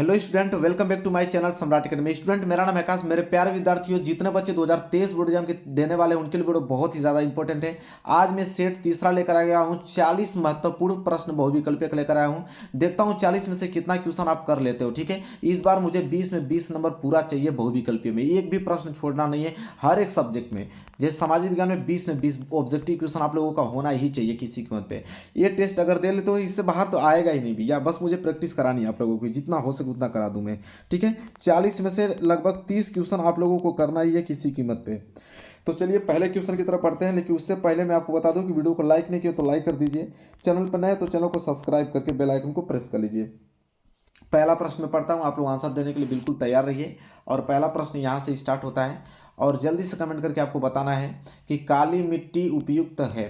Hello student, welcome back to my channel Samrat academy. Student, मेरा नाम है आकाश। मेरे प्यारे विद्यार्थियों, जितने बच्चे 2023 बोर्ड एग्जाम के देने वाले हैं उनके लिए वीडियो बहुत ही ज़्यादा इंपॉर्टेंट है। आज मैं सेट तीसरा लेकर आ गया हूं। 40 महत्वपूर्ण प्रश्न बहुविकल्पीय लेकर आया हूं। देखता हूं 40 में से कितना क्वेश्चन आप कर लेते हो। ठीक है, इस बार मुझे 20 में 20 नंबर पूरा चाहिए बहुविकल्पीय में। एक भी प्रश्न छोड़ना नहीं है हर एक सब्जेक्ट में। जैसे सामाजिक विज्ञान में 20 में 20 ऑब्जेक्टिव क्वेश्चन आप लोगों का होना ही चाहिए किसी कीमत पे। ये टेस्ट अगर दे ले तो इससे बाहर तो आएगा ही नहीं भैया। बस मुझे प्रैक्टिस करानी है आप लोगों की, जितना हो सके उतना करा दूं मैं। ठीक है, 40 में से लगभग 30 क्वेश्चन आप लोगों को करना ही है किसी कीमत पे। तो चलिए पहले क्वेश्चन की तरफ पढ़ते हैं, लेकिन उससे पहले मैं आपको बता दूं कि वीडियो को लाइक नहीं किया तो लाइक कर दीजिए, चैनल पर नए तो चैनल को सब्सक्राइब करके बेल आइकन को प्रेस कर लीजिए। पहला प्रश्न मैं पढ़ता हूं, आप लोग आंसर देने के लिए बिल्कुल तैयार रहिए। और पहला प्रश्न यहां से स्टार्ट होता है और जल्दी से कमेंट करके आपको बताना है कि काली मिट्टी उपयुक्त है।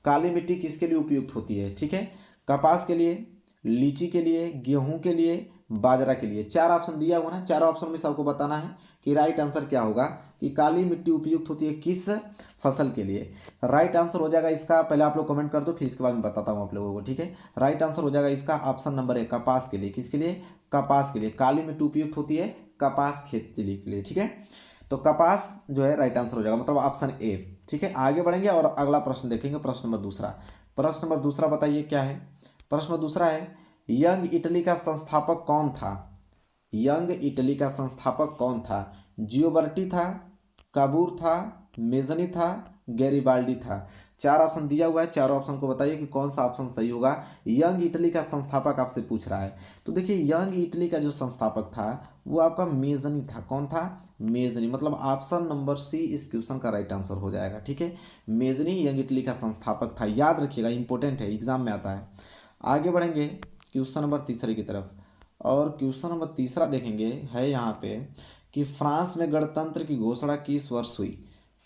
काली मिट्टी किसके लिए उपयुक्त होती है? ठीक है, कपास के लिए, लीची के लिए, गेहूं के लिए, बाजरा के लिए। चार ऑप्शन दिया हुआ ना, चारों ऑप्शन में से आपको बताना है कि राइट आंसर क्या होगा, कि काली मिट्टी उपयुक्त होती है किस फसल के लिए। राइट आंसर हो जाएगा इसका, पहले आप लोग कमेंट कर दो फिर इसके बाद मैं बताता हूँ आप लोगों को। ठीक है, राइट आंसर हो जाएगा इसका ऑप्शन नंबर 1, कपास के लिए। किसके लिए? कपास के लिए। काली मिट्टी उपयुक्त होती है कपास खेती के लिए। ठीक है, तो कपास जो है राइट आंसर हो जाएगा, मतलब ऑप्शन ए। ठीक है, आगे बढ़ेंगे और अगला प्रश्न देखेंगे। प्रश्न नंबर दूसरा। प्रश्न नंबर दूसरा बताइए क्या है? प्रश्न नंबर दूसरा है, यंग इटली का संस्थापक कौन था? यंग इटली का संस्थापक कौन था? जियोबर्टी था, काबूर था, मेजनी था, गैरिबाल्डी था। चार ऑप्शन दिया हुआ है, चारों ऑप्शन को बताइए कि कौन सा ऑप्शन सही होगा। यंग इटली का संस्थापक आपसे पूछ रहा है, तो देखिए यंग इटली का जो संस्थापक था वो आपका मेजनी था। कौन था? मेजनी, मतलब ऑप्शन नंबर सी इस क्वेश्चन का राइट आंसर हो जाएगा। ठीक है, मेजनी यंग इटली का संस्थापक था, याद रखिएगा, इंपॉर्टेंट है, एग्जाम में आता है। आगे बढ़ेंगे क्वेश्चन नंबर तीसरे की तरफ। और क्वेश्चन नंबर तीसरा देखेंगे है यहाँ पे कि फ्रांस में गणतंत्र की घोषणा किस वर्ष हुई?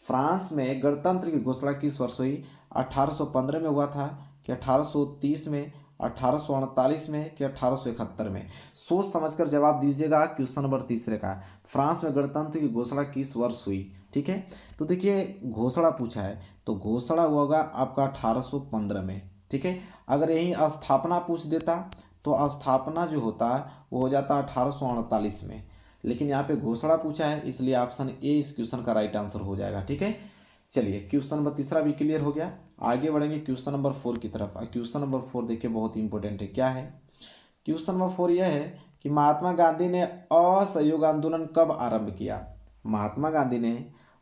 फ्रांस में गणतंत्र की घोषणा किस वर्ष हुई? 1815 में हुआ था कि 1830 में, 1848 में कि 1871 में? सोच समझकर जवाब दीजिएगा क्वेश्चन नंबर तीसरे का। फ्रांस में गणतंत्र की घोषणा किस वर्ष हुई? ठीक है, तो देखिए घोषणा पूछा है तो घोषणा होगा आपका 1815 में। ठीक है, अगर यही स्थापना पूछ देता तो स्थापना जो होता वो हो जाता 1848 में, लेकिन यहाँ पे घोषणा पूछा है इसलिए ऑप्शन ए इस क्वेश्चन का राइट आंसर हो जाएगा। ठीक है, चलिए क्वेश्चन नंबर तीसरा भी क्लियर हो गया। आगे बढ़ेंगे क्वेश्चन नंबर 4 की तरफ। क्वेश्चन नंबर 4 देखिए बहुत इंपॉर्टेंट है। क्या है क्वेश्चन नंबर 4? यह है कि महात्मा गांधी ने असहयोग आंदोलन कब आरंभ किया? महात्मा गांधी ने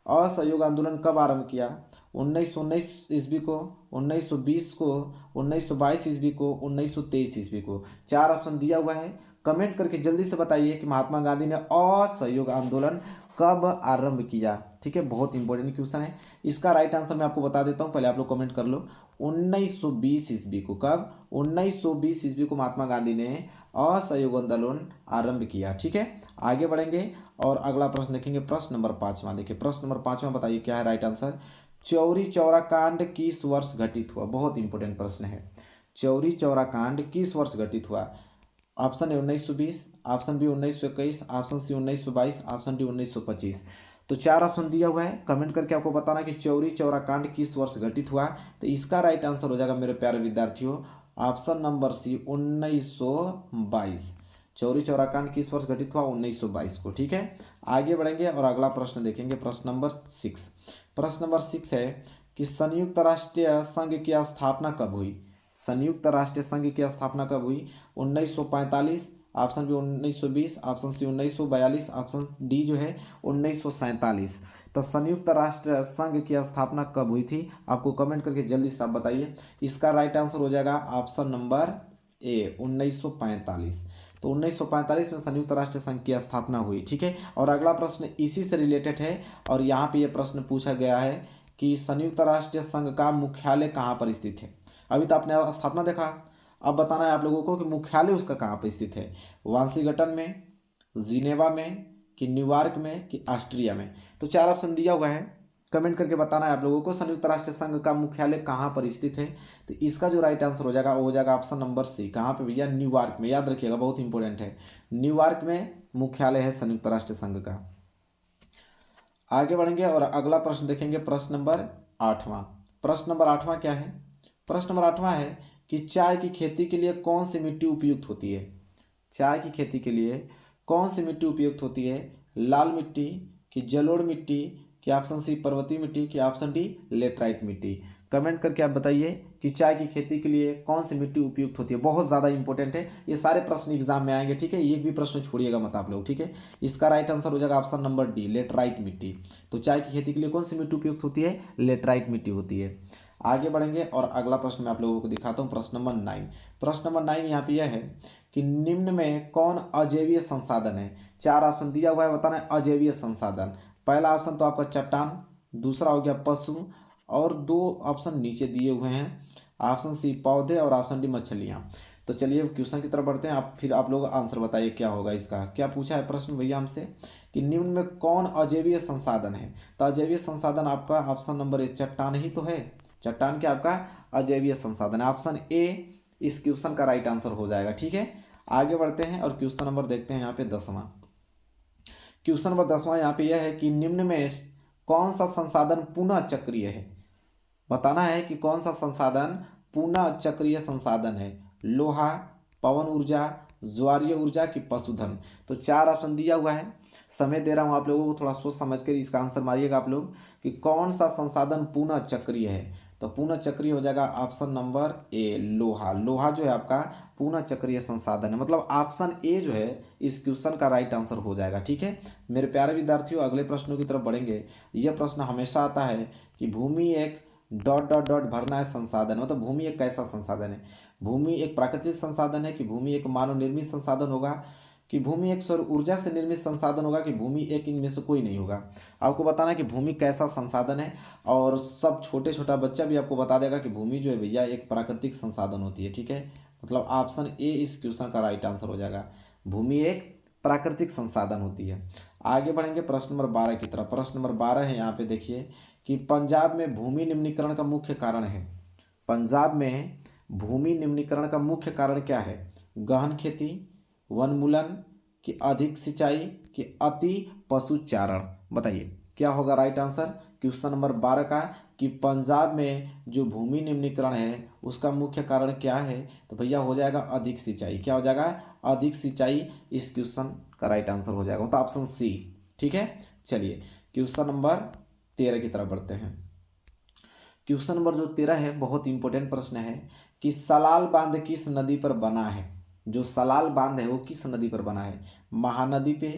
असहयोग आंदोलन कब आरंभ किया? 1919 ईस्वी को, 1920 को, 1922 ईस्वी को, 1923 ईस्वी को। चार ऑप्शन दिया हुआ है, कमेंट करके जल्दी से बताइए कि महात्मा गांधी ने असहयोग आंदोलन कब आरंभ किया। ठीक है, बहुत इंपॉर्टेंट क्वेश्चन है। इसका राइट आंसर मैं आपको बता देता हूं, पहले आप लोग कमेंट कर लो। 1920 ईस्वी को। कब? 1920 ईस्वी को महात्मा गांधी ने असहयोग आंदोलन आरंभ किया। ठीक है, आगे बढ़ेंगे और अगला प्रश्न देखेंगे। प्रश्न नंबर 5वां देखिए। प्रश्न नंबर 5वां बताइए क्या है राइट आंसर। चौरी चौरा कांड किस वर्ष घटित हुआ? बहुत इंपॉर्टेंट प्रश्न है। चौरी चौरा कांड किस वर्ष घटित हुआ? Option A 1920, option B 1921, option C 1922, option D 1925। तो चार ऑप्शन दिया हुआ है, कमेंट करके आपको बताना कि चौरी चौरा कांड किस वर्ष घटित हुआ। तो इसका राइट आंसर हो जाएगा मेरे प्यारे विद्यार्थियों option number C 1922। Chauri Chaura कांड किस वर्ष घटित हुआ? 1922 को। ठीक है, आगे बढ़ेंगे और अगला प्रश्न देखेंगे। प्रश्न नंबर 6। प्रश्न नंबर 6 है कि संयुक्त राष्ट्रीय संघ की स्थापना कब हुई? संयुक्त राष्ट्रीय संघ की स्थापना कब हुई? 1945, option B 1920, option C 1942, option D जो है 1947। तो संयुक्त राष्ट्र संघ की स्थापना कब हुई थी? आपको कमेंट करके जल्दी से आप बताइए। इसका राइट आंसर हो जाएगा ऑप्शन नंबर ए 1945। तो 1945 में संयुक्त राष्ट्र संघ की स्थापना हुई। ठीक है, और अगला प्रश्न इसी से रिलेटेड है और यहाँ पे ये प्रश्न पूछा गया है कि संयुक्त राष्ट्र संघ का मुख्यालय कहाँ पर स्थित है? अभी तो आपने स्थापना देखा, अब बताना है आप लोगों को कि मुख्यालय उसका कहाँ पर स्थित है। वाशिंगटन में, जिनेवा में, कि न्यूयॉर्क में, कि ऑस्ट्रिया में? तो चार ऑप्शन दिया हुआ है, कमेंट करके बताना है आप लोगों को संयुक्त राष्ट्र संघ का मुख्यालय कहाँ पर स्थित है। तो इसका जो राइट आंसर हो जाएगा वो हो जाएगा ऑप्शन नंबर सी। कहाँ पे भैया? न्यूयॉर्क में। याद रखिएगा, बहुत इंपॉर्टेंट है। न्यूयॉर्क में मुख्यालय है संयुक्त राष्ट्र संघ का। आगे बढ़ेंगे और अगला प्रश्न देखेंगे। प्रश्न नंबर 8वां। प्रश्न नंबर 8वां क्या है? प्रश्न नंबर 8वां है कि चाय की खेती के लिए कौन सी मिट्टी उपयुक्त होती है? चाय की खेती के लिए कौन सी मिट्टी उपयुक्त होती है? लाल मिट्टी कि जलोढ़ मिट्टी कि ऑप्शन सी पर्वतीय मिट्टी कि ऑप्शन डी लेटराइट मिट्टी? कमेंट करके आप बताइए कि चाय की खेती के लिए कौन सी मिट्टी उपयुक्त होती है। बहुत ज़्यादा इंपॉर्टेंट है, ये सारे प्रश्न एग्जाम में आएंगे, ठीक है। एक भी प्रश्न छोड़िएगा मत आप लोग, ठीक है। इसका राइट आंसर हो जाएगा ऑप्शन नंबर डी, लेटराइट मिट्टी। तो चाय की खेती के लिए कौन सी मिट्टी उपयुक्त होती है? लेटराइट मिट्टी होती है। आगे बढ़ेंगे और अगला प्रश्न मैं आप लोगों को दिखाता हूँ। प्रश्न नंबर 9। प्रश्न नंबर 9 यहाँ पे यह है कि निम्न में कौन अजैवीय संसाधन है? 4 ऑप्शन दिया हुआ है, बताना है अजैवीय संसाधन। पहला ऑप्शन तो आपका चट्टान, दूसरा हो गया पशु, और 2 ऑप्शन नीचे दिए हुए हैं, ऑप्शन सी पौधे और ऑप्शन डी मछलियाँ। तो चलिए क्वेश्चन की तरफ बढ़ते हैं, फिर आप लोग आंसर बताइए क्या होगा इसका। क्या पूछा है प्रश्न भैया हमसे कि निम्न में कौन अजैवीय संसाधन है? तो अजैवीय संसाधन आपका ऑप्शन नंबर ए चट्टान ही तो है। चट्टान क्या आपका अजैवीय संसाधन है। ऑप्शन ए इस क्वेश्चन का राइट आंसर हो जाएगा, ठीक है। आगे बढ़ते हैं और क्वेश्चन नंबर देखते हैं यहाँ पे 10वां। क्वेश्चन नंबर 10वां यहाँ पे यह है कि निम्न में कौन सा संसाधन पुनः चक्रीय है? बताना है कि कौन सा संसाधन पुनः चक्रीय संसाधन है। लोहा, पवन ऊर्जा, ज्वारीय ऊर्जा की पशुधन। तो 4 ऑप्शन दिया हुआ है, समय दे रहा हूँ आप लोगों को, थोड़ा सोच समझ कर इसका आंसर मारिएगा आप लोग कि कौन सा संसाधन पुनः चक्रीय है। तो पुनः चक्रीय हो जाएगा ऑप्शन नंबर ए लोहा। लोहा जो है आपका पुनः चक्रीय संसाधन है, मतलब ऑप्शन ए जो है इस क्वेश्चन का राइट आंसर हो जाएगा, ठीक है। मेरे प्यारे विद्यार्थियों अगले प्रश्नों की तरफ बढ़ेंगे। यह प्रश्न हमेशा आता है कि भूमि एक डॉट डॉट डॉट भरना है संसाधन, मतलब भूमि एक कैसा संसाधन है? भूमि एक प्राकृतिक संसाधन है कि भूमि एक मानव निर्मित संसाधन होगा कि भूमि एक सौर ऊर्जा से निर्मित संसाधन होगा कि भूमि एक इनमें से कोई नहीं होगा? आपको बताना है कि भूमि कैसा संसाधन है, और सब छोटा बच्चा भी आपको बता देगा कि भूमि जो है भैया एक प्राकृतिक संसाधन होती है, ठीक है। मतलब ऑप्शन ए इस क्वेश्चन का राइट आंसर हो जाएगा, भूमि एक प्राकृतिक संसाधन होती है। आगे बढ़ेंगे प्रश्न नंबर 12 की तरफ। प्रश्न नंबर 12 है यहाँ पे देखिए कि पंजाब में भूमि निम्नीकरण का मुख्य कारण है। पंजाब में भूमि निम्नीकरण का मुख्य कारण क्या है? गहन खेती, वनमूलन कि अधिक सिंचाई कि अति पशुचारण? बताइए क्या होगा राइट आंसर क्वेश्चन नंबर 12 का कि पंजाब में जो भूमि निम्नीकरण है उसका मुख्य कारण क्या है? तो भैया हो जाएगा अधिक सिंचाई। क्या हो जाएगा? अधिक सिंचाई इस क्वेश्चन का राइट आंसर हो जाएगा, तो ऑप्शन सी, ठीक है। चलिए क्वेश्चन नंबर 13 की तरफ बढ़ते हैं। क्वेश्चन नंबर जो 13 है बहुत इंपॉर्टेंट प्रश्न है कि सलाल बांध किस नदी पर बना है? जो सलाल बांध है वो किस नदी पर बना है? महानदी पे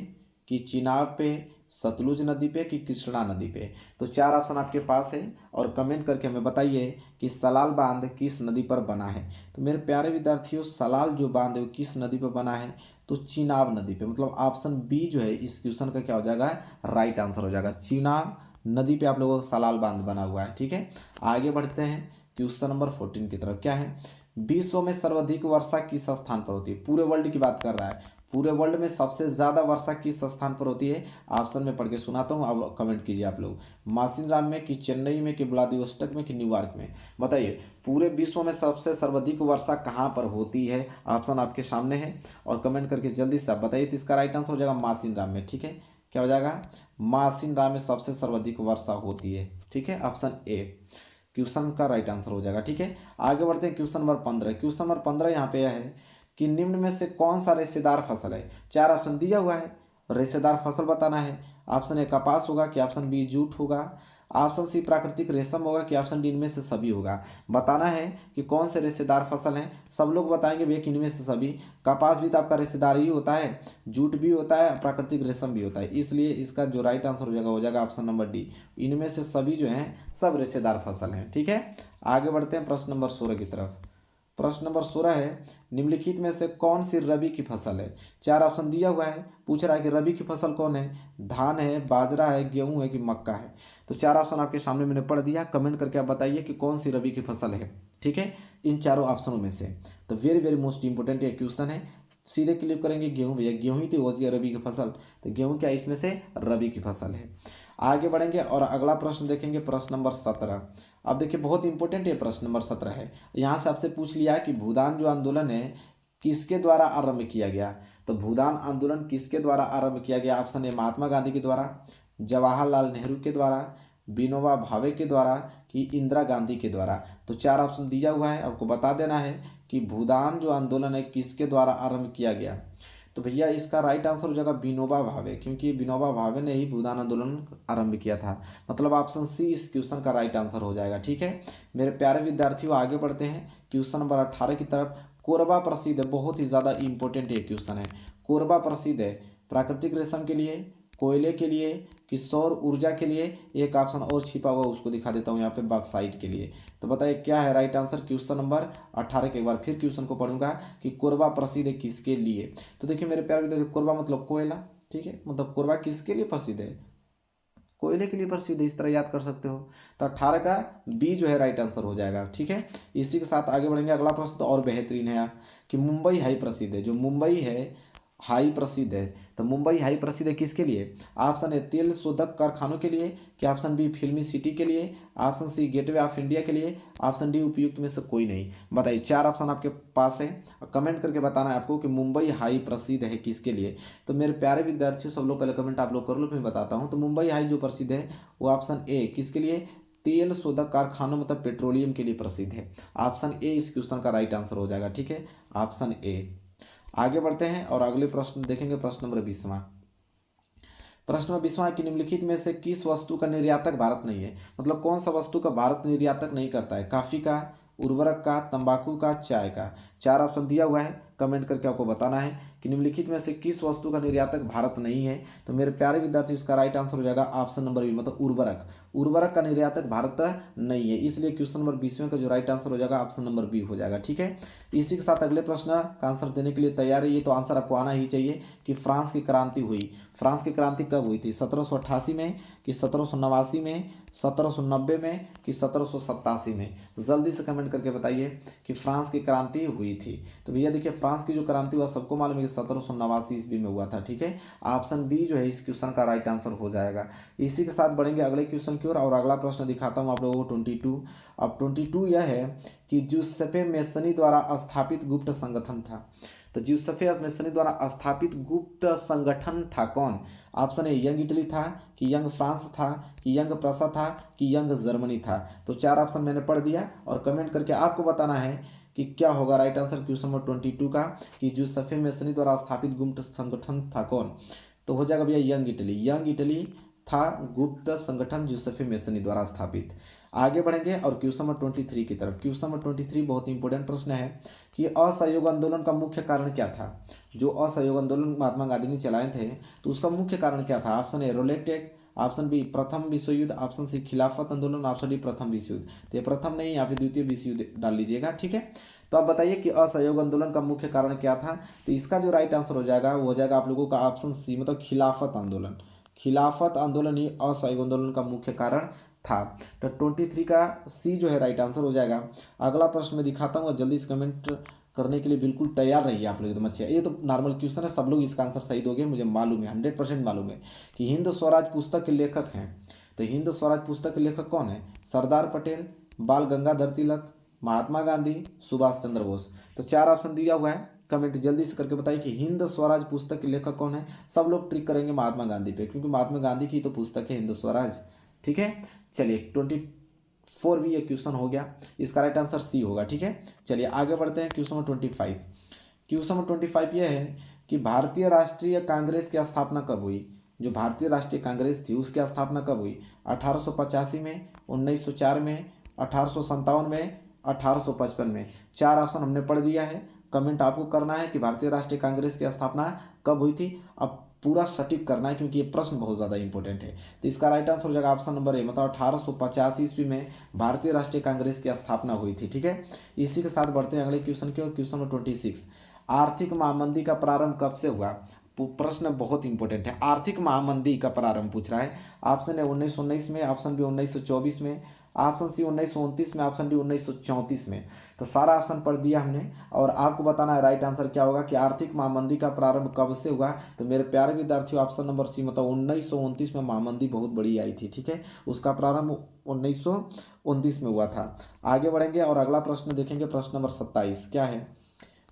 कि चिनाब पे, सतलुज नदी पे कि कृष्णा नदी पे? तो 4 ऑप्शन आपके पास है और कमेंट करके हमें बताइए कि सलाल बांध किस नदी पर बना है। तो मेरे प्यारे विद्यार्थियों सलाल जो बांध है वो किस नदी पर बना है? तो चिनाब नदी पे, मतलब ऑप्शन बी जो है इस क्वेश्चन का क्या हो जाएगा? राइट आंसर हो जाएगा। चिनाब नदी पे आप लोगों का सलाल बांध बना हुआ है, ठीक है। आगे बढ़ते हैं क्वेश्चन नंबर 14 की तरफ। क्या है? विश्व में सर्वाधिक वर्षा किस स्थान पर होती है? पूरे वर्ल्ड की बात कर रहा है, पूरे वर्ल्ड में सबसे ज्यादा वर्षा किस स्थान पर होती है? ऑप्शन में पढ़ के सुनाता हूँ, अब कमेंट कीजिए आप लोग। मासिनराम में कि चेन्नई में कि व्लादिवोस्टॉक में कि न्यूयॉर्क में? बताइए पूरे विश्व में सबसे सर्वाधिक वर्षा कहाँ पर होती है? ऑप्शन आपके सामने है और कमेंट करके जल्दी से आप बताइए। तो इसका राइट आंसर हो जाएगा मासिनराम में, ठीक है। क्या हो जाएगा? मासिनराम में सबसे सर्वाधिक वर्षा होती है, ठीक है। ऑप्शन ए क्वेश्चन का राइट आंसर हो जाएगा, ठीक है। आगे बढ़ते हैं क्वेश्चन नंबर 15। क्वेश्चन नंबर 15 यहाँ पे यह है कि निम्न में से कौन सा रेशेदार फसल है? 4 ऑप्शन दिया हुआ है, रेशेदार फसल बताना है। ऑप्शन ए कपास होगा कि ऑप्शन बी जूट होगा, ऑप्शन सी प्राकृतिक रेशम होगा कि ऑप्शन डी इनमें से सभी होगा? बताना है कि कौन से रेशेदार फसल हैं। सब लोग बताएंगे भैया कि इनमें से सभी। कपास भी तो आपका रेशेदार ही होता है, जूट भी होता है, प्राकृतिक रेशम भी होता है, इसलिए इसका जो राइट आंसर हो जाएगा ऑप्शन नंबर डी, इनमें से सभी जो हैं सब रेशेदार फसल हैं, ठीक है। आगे बढ़ते हैं प्रश्न नंबर 16 की तरफ। प्रश्न नंबर 16 है निम्नलिखित में से कौन सी रबी की फसल है? 4 ऑप्शन दिया हुआ है, पूछ रहा है कि रबी की फसल कौन है? धान है, बाजरा है, गेहूं है कि मक्का है? तो 4 ऑप्शन आपके सामने मैंने पढ़ दिया, कमेंट करके आप बताइए कि कौन सी रबी की फसल है, ठीक है, इन चारों ऑप्शनों में से। तो वेरी वेरी मोस्ट इंपोर्टेंट ये क्वेश्चन है। सीधे क्लिक करेंगे गेहूं, भैया गेहूं ही तो होती है रबी की फसल, तो गेहूं क्या इसमें से रबी की फसल है। आगे बढ़ेंगे और अगला प्रश्न देखेंगे, प्रश्न नंबर 17। अब देखिए बहुत इंपॉर्टेंट ये प्रश्न नंबर 17 है। यहाँ से आपसे पूछ लिया कि भूदान जो आंदोलन है किसके द्वारा आरंभ किया गया? तो भूदान आंदोलन किसके द्वारा आरंभ किया गया? ऑप्शन ए महात्मा गांधी के द्वारा, जवाहरलाल नेहरू के द्वारा, विनोबा भावे के द्वारा कि इंदिरा गांधी के द्वारा? तो 4 ऑप्शन दिया हुआ है, आपको बता देना है कि भूदान जो आंदोलन है किसके द्वारा आरंभ किया गया? तो भैया इसका राइट आंसर हो जाएगा विनोबा भावे, क्योंकि विनोबा भावे ने ही भूदान आंदोलन आरंभ किया था। मतलब ऑप्शन सी इस क्वेश्चन का राइट आंसर हो जाएगा। ठीक है मेरे प्यारे विद्यार्थियों, आगे बढ़ते हैं क्वेश्चन नंबर 18 की तरफ। कोरबा प्रसिद्ध है, बहुत ही ज़्यादा इंपॉर्टेंट ये क्वेश्चन है। कोरबा प्रसिद्ध है प्राकृतिक रेशम के लिए, कोयले के लिए, कि सौर ऊर्जा के लिए? एक ऑप्शन और छिपा हुआ उसको दिखा देता हूँ यहाँ पे, बॉक्साइट के लिए। तो बताइए क्या है राइट आंसर क्वेश्चन नंबर 18 के। एक बार फिर क्वेश्चन को पढ़ूंगा कि कोरबा प्रसिद्ध है किसके लिए? तो देखिए मेरे प्यारे विद्यार्थी, कोरबा मतलब कोयला। ठीक है, मतलब कोरबा किसके लिए प्रसिद्ध है? कोयले के लिए प्रसिद्ध है, इस तरह याद कर सकते हो। तो 18 का बी जो है राइट आंसर हो जाएगा। ठीक है, इसी के साथ आगे बढ़ेंगे। अगला प्रश्न तो और बेहतरीन है कि मुंबई हाई प्रसिद्ध है। जो मुंबई है हाई प्रसिद्ध है, तो मुंबई हाई प्रसिद्ध है किसके लिए? ऑप्शन ए तेल शोधक कारखानों के लिए, कि ऑप्शन बी फिल्मी सिटी के लिए, option C gateway of India के लिए, ऑप्शन डी उपयुक्त में से कोई नहीं। बताइए, चार ऑप्शन आपके पास है, कमेंट करके बताना है आपको कि मुंबई हाई प्रसिद्ध है किसके लिए। तो मेरे प्यारे विद्यार्थियों, सब लोग पहले कमेंट आप लोग कर लो, मैं बताता हूँ। तो मुंबई हाई जो प्रसिद्ध है वो ऑप्शन ए किसके लिए? तेल शोधक कारखानों मतलब पेट्रोलियम के लिए प्रसिद्ध है। ऑप्शन ए इस क्वेश्चन का राइट आंसर हो जाएगा। ठीक है, ऑप्शन ए। आगे बढ़ते हैं और अगले प्रश्न देखेंगे। प्रश्न नंबर 20वां। प्रश्न नंबर 20वां कि निम्नलिखित में से किस वस्तु का निर्यातक भारत नहीं है? मतलब कौन सा वस्तु का भारत निर्यातक नहीं करता है? कॉफी का, उर्वरक का, तंबाकू का, चाय का? चार ऑप्शन दिया हुआ है, कमेंट करके आपको बताना है कि निम्नलिखित में से किस वस्तु का निर्यातक भारत नहीं है। तो मेरे प्यारे विद्यार्थी, इसका राइट आंसर हो जाएगा ऑप्शन नंबर बी, मतलब उर्वरक। उर्वरक का निर्यातक भारत नहीं है, इसलिए क्वेश्चन नंबर 20वें का जो राइट आंसर हो जाएगा ऑप्शन नंबर बी हो जाएगा। ठीक है, इसी के साथ अगले प्रश्न का आंसर देने के लिए तैयार है। ये तो आंसर आपको आना ही चाहिए कि फ्रांस की क्रांति हुई। फ्रांस की क्रांति कब हुई थी? 1788 में, कि 1789 में, 1790 में, कि 1787 में? जल्दी से कमेंट करके बताइए कि फ्रांस की क्रांति हुई थी। तो भैया देखिए, फ्रांस की जो क्रांति हुआ सबको मालूम है कि 1789 ईस्वी में हुआ था। ठीक है, ऑप्शन बी जो है इस क्वेश्चन का राइट आंसर हो जाएगा। इसी के साथ बढ़ेंगे अगले क्वेश्चन की ओर, और अगला प्रश्न दिखाता हूँ आप लोगों को 22। अब 22 यह है कि जूसेफे मेसनी द्वारा स्थापित गुप्त संगठन था। तो जूसेफे मेसनी द्वारा स्थापित गुप्त संगठन था कौन? ऑप्शन ए यंग इटली था, कि यंग फ्रांस था, कि यंग प्रसा था, कि यंग जर्मनी था? तो चार ऑप्शन मैंने पढ़ दिया और कमेंट करके आपको बताना है कि क्या होगा राइट आंसर क्वेश्चन नंबर 22 का, कि जूसेफे मेसनी द्वारा स्थापित गुप्त संगठन था कौन? तो हो जाएगा भैया यंग इटली। यंग इटली था गुप्त संगठन जूसेफे मेसनी द्वारा स्थापित। आगे बढ़ेंगे और क्वेश्चन नंबर 23 की तरफ। क्वेश्चन नंबर 23 बहुत इंपॉर्टेंट प्रश्न है कि असहयोग आंदोलन का मुख्य कारण क्या था? जो असहयोग आंदोलन महात्मा गांधी ने चलाए थे तो उसका मुख्य कारण क्या था? Option A Rowlatt act, option B प्रथम विश्व युद्ध, ऑप्शन सी खिलाफत आंदोलन, ऑप्शन डी प्रथम विश्व युद्ध। तो ये प्रथम नहीं, यहाँ पे द्वितीय विश्व युद्ध डाल लीजिएगा। ठीक है, तो आप बताइए कि असहयोग आंदोलन का मुख्य कारण क्या था? तो इसका जो राइट आंसर हो जाएगा वो हो जाएगा आप लोगों का ऑप्शन सी, मतलब खिलाफत आंदोलन। खिलाफत आंदोलन ही असहयोग आंदोलन का मुख्य कारण था। तो 23 का सी जो है राइट आंसर हो जाएगा। अगला प्रश्न मैं दिखाता हूँ, जल्दी से कमेंट करने के लिए बिल्कुल तैयार रहिए आप लोग, एकदम अच्छा। ये तो नॉर्मल क्वेश्चन है, सब लोग इसका आंसर सही दोगे, मुझे मालूम है, 100% मालूम है कि हिंद स्वराज पुस्तक के लेखक हैं। तो हिंद स्वराज पुस्तक के लेखक कौन है? सरदार पटेल, बाल गंगाधर तिलक, महात्मा गांधी, सुभाष चंद्र बोस? तो चार ऑप्शन दिया हुआ है, कमेंट जल्दी से करके बताइए कि हिंद स्वराज पुस्तक के लेखक कौन है। सब लोग ट्रिक करेंगे महात्मा गांधी पे, क्योंकि महात्मा गांधी की तो पुस्तक है हिंद स्वराज। ठीक है, चलिए 24 भी ये क्वेश्चन हो गया, इसका राइट आंसर सी होगा। ठीक है, चलिए आगे बढ़ते हैं क्वेश्चन नंबर 25। क्वेश्चन नंबर 25 ये है कि भारतीय राष्ट्रीय कांग्रेस की स्थापना कब हुई? जो भारतीय राष्ट्रीय कांग्रेस थी उसकी स्थापना कब हुई? 1885 में, 1904 में, 1857 में, 1855 में? चार ऑप्शन हमने पढ़ दिया है, कमेंट आपको करना है कि भारतीय राष्ट्रीय कांग्रेस की स्थापना कब हुई थी। अब पूरा सटीक करना है क्योंकि ये प्रश्न बहुत ज़्यादा इंपॉर्टेंट है। तो इसका राइट आंसर हो जाएगा ऑप्शन नंबर ए, मतलब 1850 ईस्वी में भारतीय राष्ट्रीय कांग्रेस की स्थापना हुई थी। ठीक है, इसी के साथ बढ़ते हैं अगले क्वेश्चन की ओर। क्वेश्चन नंबर 26, आर्थिक महामंदी का प्रारंभ कब से हुआ? प्रश्न बहुत इंपॉर्टेंट है। आर्थिक महामंदी का प्रारंभ पूछ रहा है। ऑप्शन है 1919 में, ऑप्शन बी 1924 में, ऑप्शन सी 1929 में, ऑप्शन डी 1934 में? तो सारा ऑप्शन पढ़ दिया हमने और आपको बताना है राइट आंसर क्या होगा कि आर्थिक महामंदी का प्रारंभ कब से हुआ। तो मेरे प्यारे विद्यार्थियों, ऑप्शन नंबर सी, मतलब 1929 में महामंदी बहुत बड़ी आई थी। ठीक है, उसका प्रारंभ 1929 में हुआ था। आगे बढ़ेंगे और अगला प्रश्न देखेंगे। प्रश्न नंबर 27 क्या है?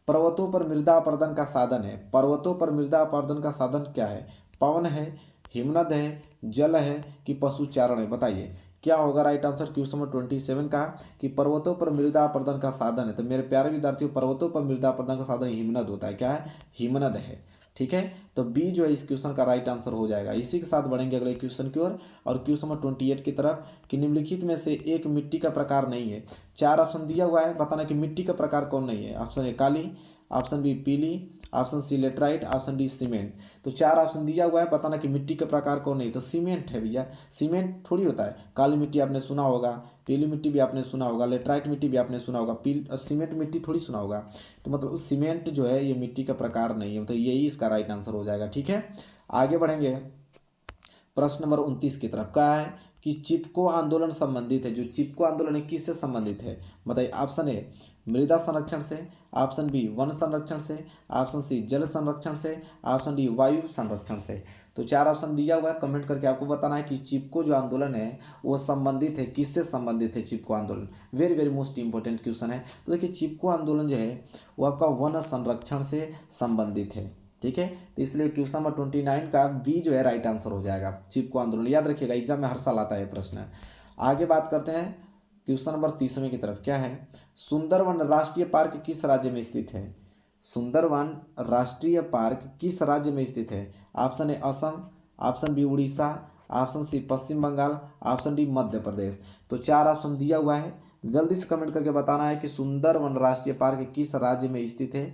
पर्वतों पर मृदा अपर्दन का साधन है। पर्वतों पर मृदा अपर्दन का साधन क्या है? पवन है, हिमनद है, जल है, कि पशुचारण है? बताइए क्या होगा राइट आंसर? क्वेश्चन नंबर 27 का कि पर्वतों पर मृदा अपरदन का साधन है। तो मेरे प्यारे विद्यार्थियों, पर्वतों पर मृदा अपरदन का साधन हिमनद होता है। क्या है? हिमनद है। ठीक है, तो बी जो है इस क्वेश्चन का राइट आंसर हो जाएगा। इसी के साथ बढ़ेंगे अगले क्वेश्चन की ओर और क्वेश्चन नंबर 28 की तरफ कि निम्नलिखित में से एक मिट्टी का प्रकार नहीं है। 4 ऑप्शन दिया हुआ है, बताना कि मिट्टी का प्रकार कौन नहीं है। ऑप्शन ए काली, ऑप्शन बी पीली, option C laterite, option D cement. तो 4 ऑप्शन दिया हुआ है, बताना कि मिट्टी का प्रकार कौन नहीं। तो सीमेंट है भैया, सीमेंट थोड़ी होता है। काली मिट्टी आपने सुना होगा, पीली मिट्टी भी आपने सुना होगा, लेटराइट मिट्टी भी आपने सुना होगा, सीमेंट मिट्टी थोड़ी सुना होगा। तो मतलब सीमेंट जो है ये मिट्टी का प्रकार नहीं है, मतलब यही इसका राइट आंसर हो जाएगा। ठीक है, आगे बढ़ेंगे प्रश्न नंबर 29 की तरफ। क्या है कि चिपको आंदोलन संबंधित है। जो चिपको आंदोलन है किससे संबंधित है, बताइए। ऑप्शन ए मृदा संरक्षण से, ऑप्शन बी वन संरक्षण से, ऑप्शन सी जल संरक्षण से, ऑप्शन डी वायु संरक्षण से। तो 4 ऑप्शन दिया हुआ है, कमेंट करके आपको बताना है कि चिपको जो आंदोलन है वो संबंधित है, किससे संबंधित है चिपको आंदोलन। Very very most important question है। तो देखिए चिपको आंदोलन जो है वो आपका वन संरक्षण से संबंधित है। ठीक है, तो इसलिए क्वेश्चन नंबर 29 का बी जो है राइट आंसर हो जाएगा। चिपको आंदोलन याद रखिएगा, एग्जाम में हर साल आता है प्रश्न। आगे बात करते हैं क्वेश्चन नंबर 30वें की तरफ। क्या है? सुंदरवन राष्ट्रीय पार्क किस राज्य में स्थित है? सुंदरवन राष्ट्रीय पार्क किस राज्य में स्थित है? Option A Assam, option B Orissa, option C Paschim Bengal, option D Madhya Pradesh. तो 4 ऑप्शन दिया हुआ है, जल्दी से कमेंट करके बताना है कि सुंदरवन राष्ट्रीय पार्क किस राज्य में स्थित है।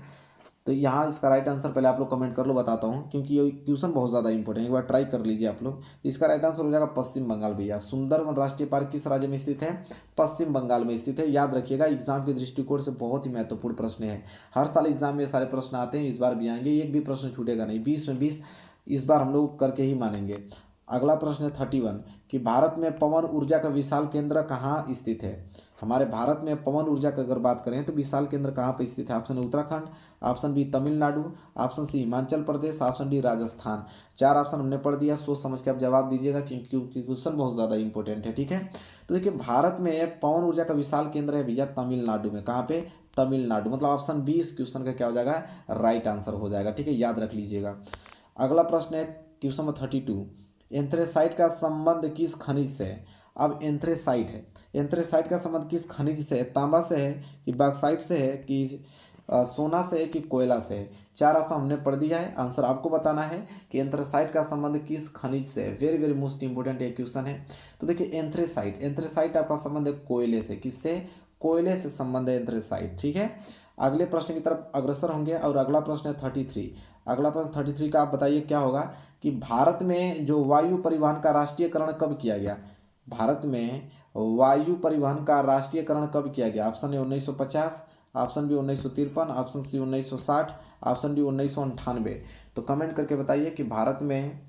तो यहाँ इसका राइट आंसर पहले आप लोग कमेंट कर लो, बताता हूँ, क्योंकि ये क्वेश्चन बहुत ज़्यादा इंपॉर्टेंट है। एक बार ट्राई कर लीजिए आप लोग। इसका राइट आंसर हो जाएगा पश्चिम बंगाल भैया। सुंदरवन राष्ट्रीय पार्क किस राज्य में स्थित है? पश्चिम बंगाल में स्थित है। याद रखिएगा, एग्जाम के दृष्टिकोण से बहुत ही महत्वपूर्ण प्रश्न है। हर साल एग्जाम में सारे प्रश्न आते हैं, इस बार भी आएंगे, एक भी प्रश्न छूटेगा नहीं। 20 में 20 इस बार हम लोग करके ही मानेंगे। अगला प्रश्न है 31 कि भारत में पवन ऊर्जा का विशाल केंद्र कहाँ स्थित है? हमारे भारत में पवन ऊर्जा की अगर बात करें तो विशाल केंद्र कहाँ पर स्थित है? Option Uttarakhand, option B Tamil Nadu, option C Himachal Pradesh, option D Rajasthan. 4 option हमने पढ़ दिया, सोच समझ के आप जवाब दीजिएगा क्योंकि क्वेश्चन बहुत ज़्यादा इंपॉर्टेंट है। ठीक है, तो देखिए भारत में पवन ऊर्जा का विशाल केंद्र है भैया तमिलनाडु में। कहाँ पे? तमिलनाडु। मतलब ऑप्शन बी इस क्वेश्चन का क्या हो जाएगा? राइट आंसर हो जाएगा। ठीक है, याद रख लीजिएगा। अगला प्रश्न है क्वेश्चन नंबर 32, एंथ्रेसाइट का संबंध किस खनिज से है? अब एंथ्रेसाइट है, एंथ्रेसाइट का संबंध किस खनिज से है? तांबा से है कि बॉक्साइट से है कि सोना से है कि कोयला से है? 4 ऑप्शन हमने पढ़ दिया है, आंसर आपको बताना है कि एंथ्रेसाइट का संबंध किस खनिज से है। वेरी वेरी मोस्ट इंपोर्टेंट ये क्वेश्चन है। तो देखिए एंथ्रेसाइट, एंथ्रेसाइट आपका संबंध है कोयले से। किससे? कोयले से संबंध है एंथ्रेसाइट। ठीक है, अगले प्रश्न की तरफ अग्रसर होंगे और अगला प्रश्न है 33। अगला प्रश्न 33 का आप बताइए क्या होगा कि भारत में जो वायु परिवहन का राष्ट्रीयकरण कब किया गया? भारत में वायु परिवहन का राष्ट्रीयकरण कब किया गया? Option A 1950, option B 1953, option C 1960, option D 1998। तो कमेंट करके बताइए कि भारत में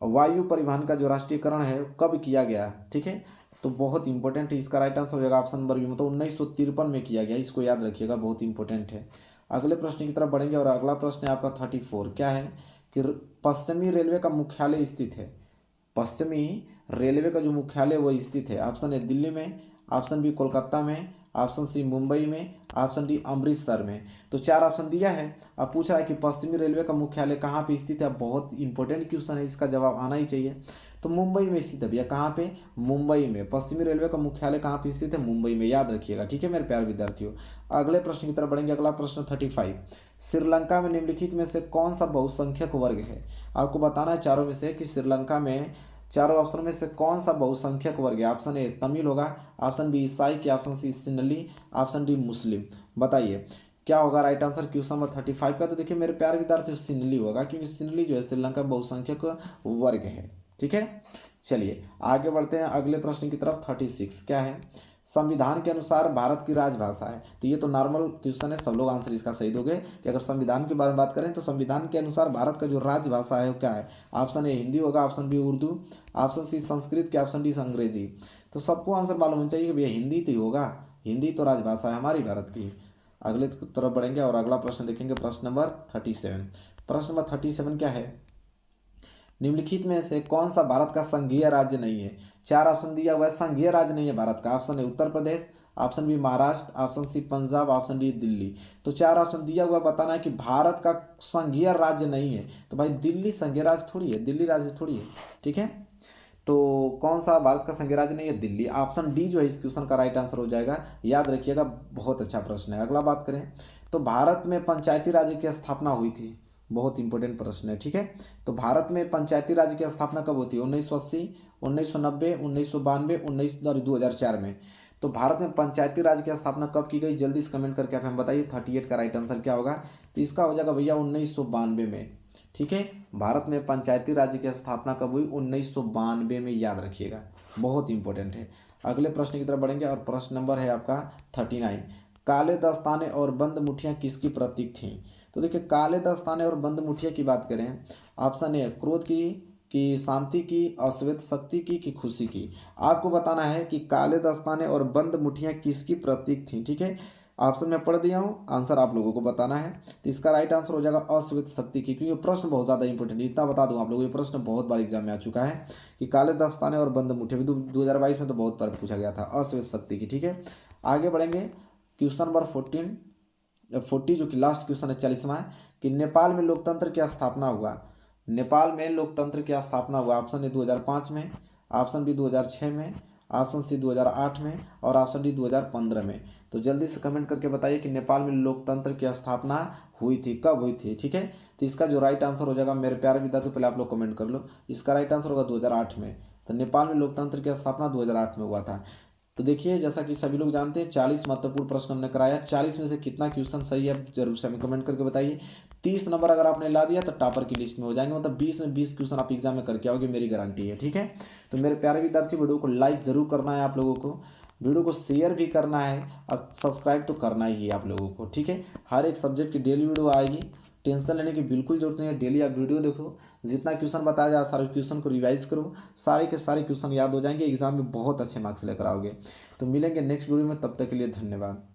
वायु परिवहन का जो राष्ट्रीयकरण है कब किया गया। ठीक है, तो बहुत इंपॉर्टेंट है, इसका राइट आंसर हो जाएगा ऑप्शन नंबर बी, मतलब 1953 में किया गया। इसको याद रखिएगा, बहुत इंपॉर्टेंट है। अगले प्रश्न की तरफ बढ़ेंगे और अगला प्रश्न है आपका 34। क्या है कि पश्चिमी रेलवे का मुख्यालय स्थित है? पश्चिमी रेलवे का जो मुख्यालय वो स्थित है, ऑप्शन ए दिल्ली में, ऑप्शन बी कोलकाता में, ऑप्शन सी मुंबई में, ऑप्शन डी अमृतसर में। तो 4 ऑप्शन दिया है। अब पूछ रहा है कि पश्चिमी रेलवे का मुख्यालय कहाँ पे स्थित है? बहुत इंपॉर्टेंट क्वेश्चन है, इसका जवाब आना ही चाहिए। तो मुंबई में स्थित है भैया। कहाँ पे? मुंबई में। पश्चिमी रेलवे का मुख्यालय कहाँ पे स्थित है? मुंबई में। याद रखिएगा। ठीक है मेरे प्यारे विद्यार्थियों, अगले प्रश्न की तरफ बढ़ेंगे। अगला प्रश्न 35, श्रीलंका में निम्नलिखित में से कौन सा बहुसंख्यक वर्ग है? आपको बताना है चारों में से कि श्रीलंका में चारों ऑप्शन में से कौन सा बहुसंख्यक वर्ग है। ऑप्शन ए तमिल होगा, ऑप्शन बी ईसाई की, ऑप्शन सी सिन्नली, ऑप्शन डी मुस्लिम। बताइए क्या होगा राइट आंसर क्वेश्चन नंबर 35 का? तो देखिए मेरे प्यारे विद्यार्थियों सिन्नली होगा, क्योंकि सिन्नली जो है श्रीलंका बहुसंख्यक वर्ग है। ठीक है, चलिए आगे बढ़ते हैं अगले प्रश्न की तरफ। 36 क्या है? संविधान के अनुसार भारत की राजभाषा है। तो ये तो नॉर्मल क्वेश्चन है, सब लोग आंसर इसका सही दोगे कि अगर संविधान के बारे में बात करें तो संविधान के अनुसार भारत का जो राजभाषा है वो क्या है? ऑप्शन ए हिंदी होगा, option B Urdu, option C Sanskrit के, ऑप्शन डी अंग्रेजी। तो सबको आंसर मालूम होना चाहिए कि भैया हिंदी तो ही होगा, हिंदी तो राजभाषा है हमारी भारत की। अगले तरफ बढ़ेंगे और अगला प्रश्न देखेंगे, प्रश्न नंबर 37। प्रश्न नंबर 37 क्या है? निम्नलिखित में से कौन सा भारत का संघीय राज्य नहीं है? 4 ऑप्शन दिया हुआ है, संघीय राज्य नहीं है भारत का। Option A Uttar Pradesh, option B Maharashtra, option C Punjab, option D Delhi. तो 4 ऑप्शन दिया हुआ, बताना है कि भारत का संघीय राज्य नहीं है। तो भाई दिल्ली संघीय राज्य थोड़ी है, दिल्ली राज्य थोड़ी है। ठीक है, तो कौन सा भारत का संघीय राज्य नहीं है? दिल्ली। ऑप्शन डी जो है इस क्वेश्चन का राइट आंसर हो जाएगा, याद रखिएगा, बहुत अच्छा प्रश्न है। अगला बात करें तो भारत में पंचायती राज की स्थापना हुई थी, बहुत इंपॉर्टेंट प्रश्न है, ठीक है। तो भारत में पंचायती राज की स्थापना कब होती है? 1980, 1990, 1992, 2004 में। तो भारत में पंचायती राज की स्थापना कब की गई? जल्दी से कमेंट करके आप हमें बताइए 38 का राइट आंसर क्या होगा। तो इसका हो जाएगा भैया 1992 में, ठीक है। भारत में पंचायती राज की स्थापना कब हुई? 1992 में, याद रखिएगा, बहुत इंपॉर्टेंट है। अगले प्रश्न की तरफ बढ़ेंगे और प्रश्न नंबर है आपका 39। काले दस्ताने और बंद मुठियाँ किसकी प्रतीक थीं? तो देखिए काले दस्ताने और बंद मुठिया की बात करें, ऑप्शन ए क्रोध की, कि शांति की, अश्वेत शक्ति की, कि खुशी की। आपको बताना है कि काले दस्ताने और बंद मुठियाँ किसकी प्रतीक थी, ठीक है। ऑप्शन में पढ़ दिया हूँ, आंसर आप लोगों को बताना है। तो इसका राइट आंसर हो जाएगा अश्वेत शक्ति की, क्योंकि प्रश्न बहुत ज़्यादा इंपॉर्टेंट है। इतना बता दूँ आप लोगों को, ये प्रश्न बहुत बार एग्जाम में आ चुका है कि काले दस्ताने और बंद मुठिया, 2022 में तो बहुत बार पूछा गया था, अश्वेत शक्ति की, ठीक है। आगे बढ़ेंगे, क्वेश्चन नंबर 40 जो कि लास्ट क्वेश्चन है, 40वां, कि नेपाल में लोकतंत्र की स्थापना हुआ? नेपाल में लोकतंत्र की स्थापना हुआ, ऑप्शन ए 2005 में, ऑप्शन बी 2006 में, ऑप्शन सी 2008 में, और ऑप्शन डी 2015 में। तो जल्दी से कमेंट करके बताइए कि नेपाल में लोकतंत्र की स्थापना हुई थी, कब हुई थी, ठीक है। तो इसका जो राइट आंसर हो जाएगा मेरे प्यारे विद्यार्थी, पहले आप लोग कमेंट कर लो, इसका राइट आंसर होगा 2008 में। तो नेपाल में लोकतंत्र की स्थापना 2008 में हुआ था। तो देखिए जैसा कि सभी लोग जानते हैं 40 महत्वपूर्ण प्रश्न हमने कराया, 40 में से कितना क्वेश्चन सही है जरूर से हमें कमेंट करके बताइए। 30 नंबर अगर आपने ला दिया तो टॉपर की लिस्ट में हो जाएंगे, मतलब 20 में 20 क्वेश्चन आप एग्जाम में करके आओगे, मेरी गारंटी है, ठीक है। तो मेरे प्यारे विद्यार्थी, वीडियो को लाइक जरूर करना है आप लोगों को, वीडियो को शेयर भी करना है और सब्सक्राइब तो करना ही है आप लोगों को, ठीक है। हर एक सब्जेक्ट की डेली वीडियो आएगी, टेंशन लेने की बिल्कुल जरूरत नहीं है। डेली आप वीडियो देखो, जितना क्वेश्चन बताया जाए सारे क्वेश्चन को रिवाइज करो, सारे के सारे क्वेश्चन याद हो जाएंगे, एग्जाम में बहुत अच्छे मार्क्स लेकर आओगे। तो मिलेंगे नेक्स्ट वीडियो में, तब तक के लिए धन्यवाद।